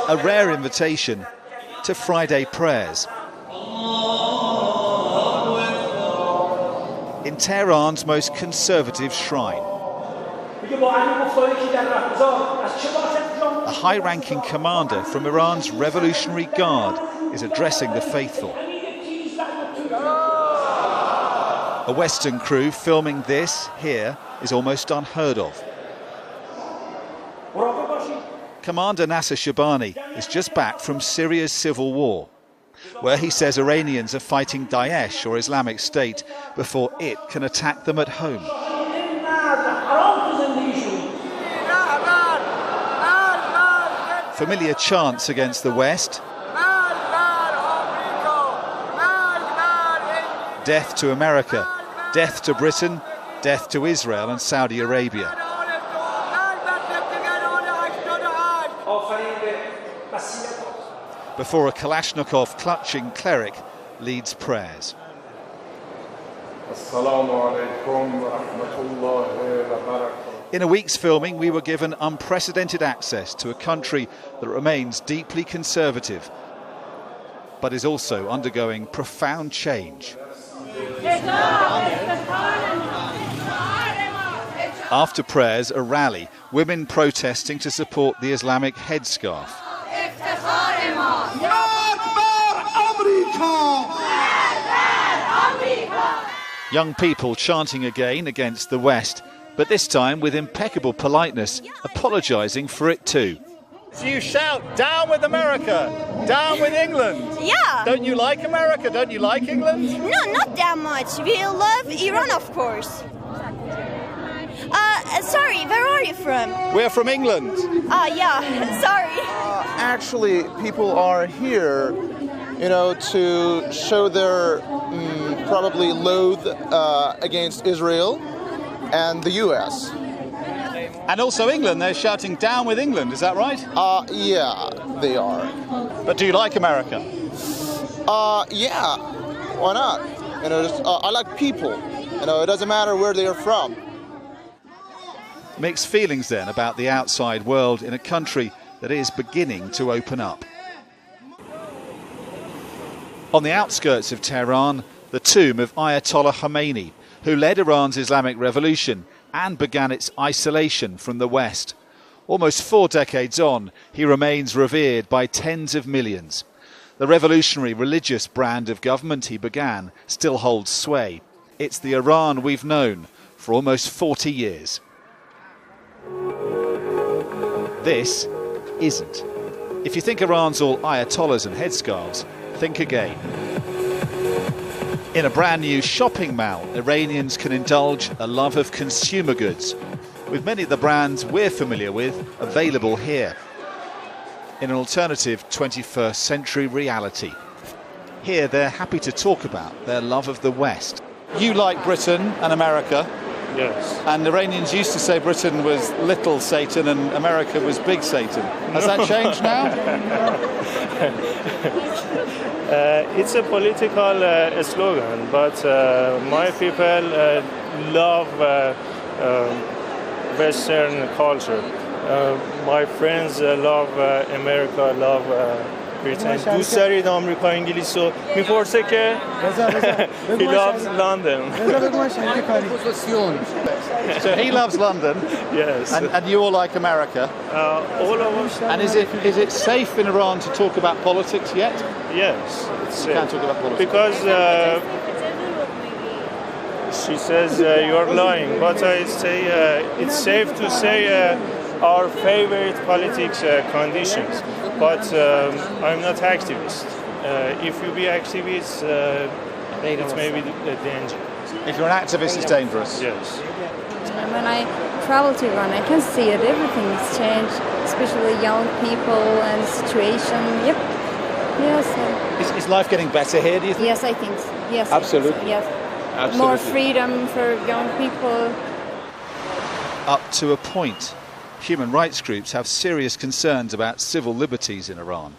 A rare invitation to Friday prayers. In Tehran's most conservative shrine. A high-ranking commander from Iran's Revolutionary Guard is addressing the faithful. A Western crew filming this here is almost unheard of. Commander Nasser Shabani is just back from Syria's civil war, where he says Iranians are fighting Daesh or Islamic State before it can attack them at home. Familiar chants against the West. Death to America, death to Britain, death to Israel and Saudi Arabia. Before a Kalashnikov-clutching cleric leads prayers. In a week's filming, we were given unprecedented access to a country that remains deeply conservative, but is also undergoing profound change. After prayers, a rally, women protesting to support the Islamic headscarf. Young people chanting again against the West, but this time with impeccable politeness, apologising for it too. So you shout, down with America, down with England. Yeah. Don't you like America? Don't you like England? No, not that much. We love Iran, of course. Sorry, where are you from? We're from England. Yeah, sorry. Actually, people are here, to show their probably loathe against Israel and the U.S. And also England, they're shouting down with England, is that right? Yeah, they are. But do you like America? Yeah, why not? I like people. It doesn't matter where they are from. Mixed feelings then about the outside world in a country that is beginning to open up. On the outskirts of Tehran, the tomb of Ayatollah Khomeini, who led Iran's Islamic Revolution and began its isolation from the West. Almost 4 decades on, he remains revered by tens of millions. The revolutionary religious brand of government he began still holds sway. It's the Iran we've known for almost 40 years. This isn't. If you think Iran's all ayatollahs and headscarves, think again. In a brand new shopping mall, Iranians can indulge a love of consumer goods, with many of the brands we're familiar with available here, in an alternative 21st century reality. Here they're happy to talk about their love of the West. You like Britain and America. Yes. And Iranians used to say Britain was little Satan and America was big Satan. Has that changed now? It's a political slogan, but my people love Western culture. My friends love America, love Britain. دوست دارید آمریکا انگلیس رو میپرسه که he loves London. So he loves London. Yes. And you all like America. All of us. And is it safe in Iran to talk about politics yet? Yes, it's You can't talk about politics. because she says you're lying, but I say it's safe to say our favorite politics conditions. But I'm not activist. If you be activist, it's maybe a danger. If you're an activist, it's dangerous. Yes. When I travel to Iran, I can see it. Everything's changed, especially young people and situation. Yep. Yes. Is life getting better here, do you think? Yes, I think so. Yes. Absolutely. I think so. Yes. Absolutely. More freedom for young people. Up to a point. Human rights groups have serious concerns about civil liberties in Iran.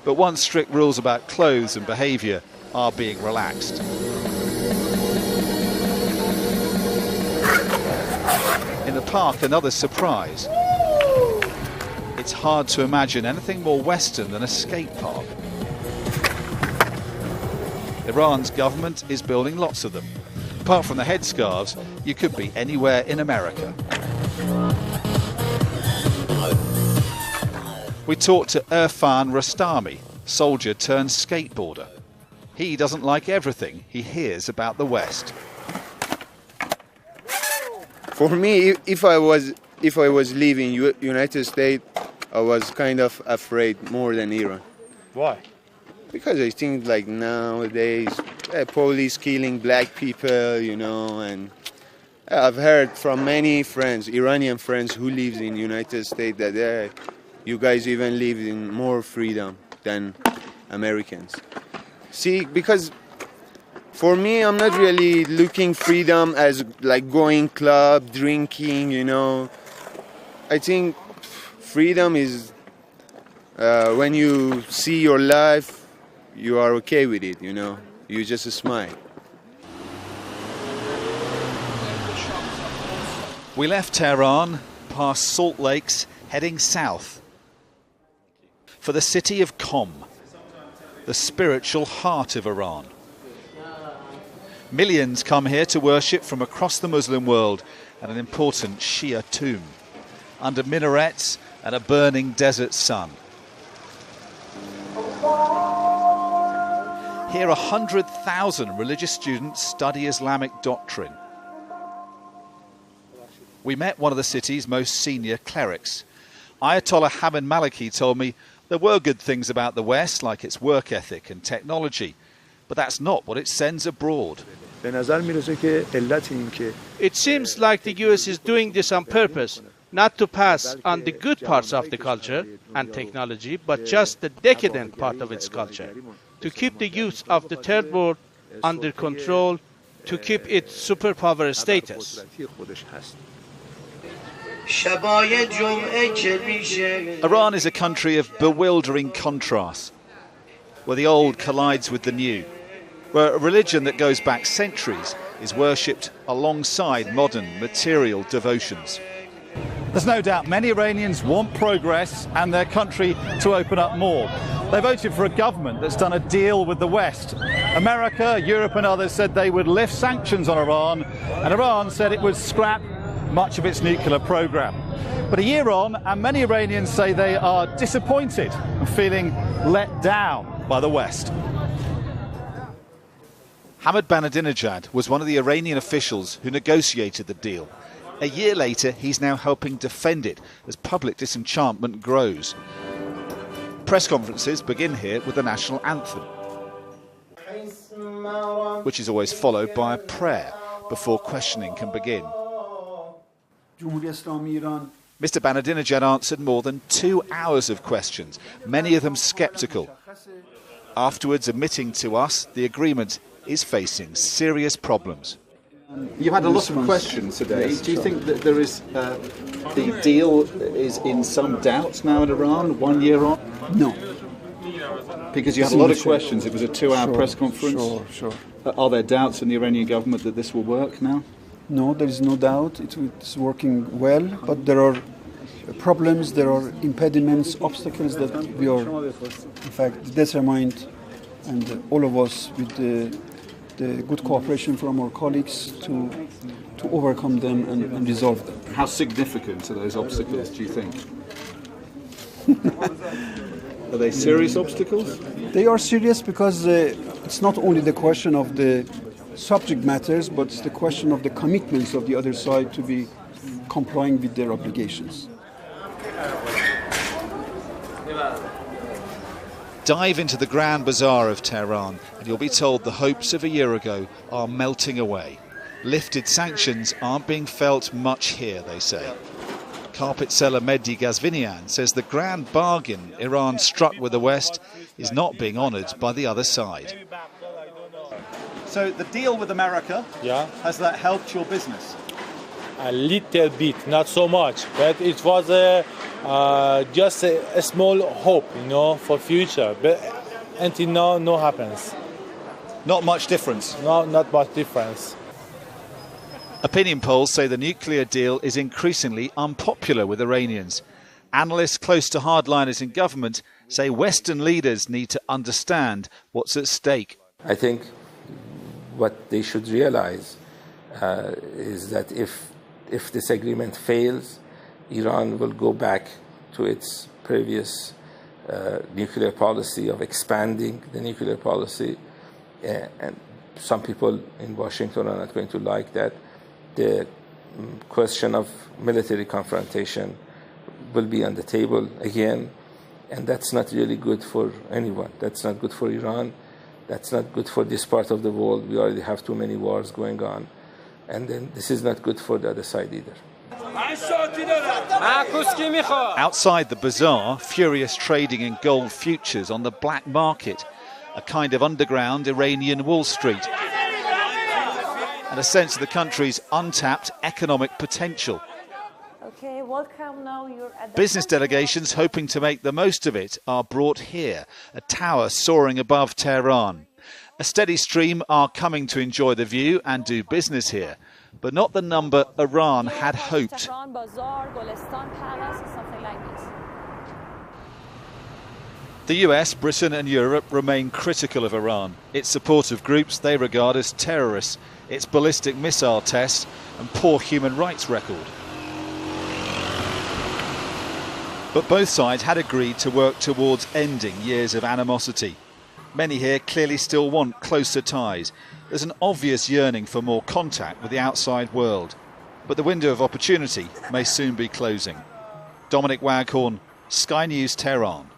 But once strict rules about clothes and behaviour are being relaxed. In the park, another surprise. It's hard to imagine anything more Western than a skate park. Iran's government is building lots of them. Apart from the headscarves, you could be anywhere in America. We talked to Irfan Rostami, soldier turned skateboarder. He doesn't like everything he hears about the West. For me, if I was leaving United States, I was kind of afraid more than Iran. Why? Because I think like nowadays, police killing black people, you know, and I've heard from many friends, Iranian friends who live in United States, that you guys even live in more freedom than Americans. See, because for me, I'm not really looking freedom as like going club, drinking, you know. I think freedom is when you see your life, you are okay with it, you know. You just smile. We left Tehran, past Salt Lakes, heading south for the city of Qom, the spiritual heart of Iran. Millions come here to worship from across the Muslim world at an important Shia tomb, under minarets and a burning desert sun. Here 100,000 religious students study Islamic doctrine. We met one of the city's most senior clerics. Ayatollah Hamid Maliki told me there were good things about the West, like its work ethic and technology, but that's not what it sends abroad. It seems like the US is doing this on purpose, not to pass on the good parts of the culture and technology, but just the decadent part of its culture, to keep the youth of the third world under control, to keep its superpower status. Iran is a country of bewildering contrasts, where the old collides with the new, where a religion that goes back centuries is worshipped alongside modern material devotions. There's no doubt many Iranians want progress and their country to open up more. They voted for a government that's done a deal with the West. America, Europe and others said they would lift sanctions on Iran, and Iran said it would scrap much of its nuclear program. But a year on, and many Iranians say they are disappointed and feeling let down by the West. Hamid Ahmadinejad was one of the Iranian officials who negotiated the deal. A year later, he's now helping defend it as public disenchantment grows. Press conferences begin here with the national anthem, which is always followed by a prayer before questioning can begin. Mr. Ahmadinejad answered more than 2 hours of questions, many of them sceptical. Afterwards, admitting to us the agreement is facing serious problems. You had a lot of questions today. Do you think that there is the deal is in some doubt now in Iran, 1 year on? No. Because you had a lot of questions. It was a 2-hour press conference. Sure. Are there doubts in the Iranian government that this will work now? No, there is no doubt. It's working well, but there are problems, there are impediments, obstacles that we are, in fact, determined, and all of us with the good cooperation from our colleagues to overcome them and resolve them. How significant are those obstacles, do you think? Are they serious obstacles? They are serious because it's not only the question of the subject matters, but it's the question of the commitments of the other side to be complying with their obligations. Dive into the Grand Bazaar of Tehran and you'll be told the hopes of a year ago are melting away. Lifted sanctions aren't being felt much here, they say. Carpet seller Mehdi Ghazvinian says the grand bargain Iran struck with the West is not being honoured by the other side. So the deal with America, has that helped your business? A little bit, not so much, but it was just a small hope, for future. But until now, no happens. Not much difference? No, not much difference. Opinion polls say the nuclear deal is increasingly unpopular with Iranians. Analysts close to hardliners in government say Western leaders need to understand what's at stake. I think what they should realize is that if this agreement fails, Iran will go back to its previous nuclear policy of expanding the nuclear policy. And some people in Washington are not going to like that. The question of military confrontation will be on the table again, and that's not really good for anyone. That's not good for Iran. That's not good for this part of the world. We already have too many wars going on, and then this is not good for the other side either. Outside the bazaar, furious trading in gold futures on the black market, a kind of underground Iranian Wall Street, and a sense of the country's untapped economic potential. Okay, welcome now. You're at the Business delegations hoping to make the most of it are brought here, a tower soaring above Tehran. A steady stream are coming to enjoy the view and do business here, but not the number Iran had hoped. Tehran Bazaar, Golestan Palace, something like this. The US, Britain and Europe remain critical of Iran, its support of groups they regard as terrorists, its ballistic missile tests and poor human rights record. But both sides had agreed to work towards ending years of animosity. Many here clearly still want closer ties. There's an obvious yearning for more contact with the outside world. But the window of opportunity may soon be closing. Dominic Waghorn, Sky News, Tehran.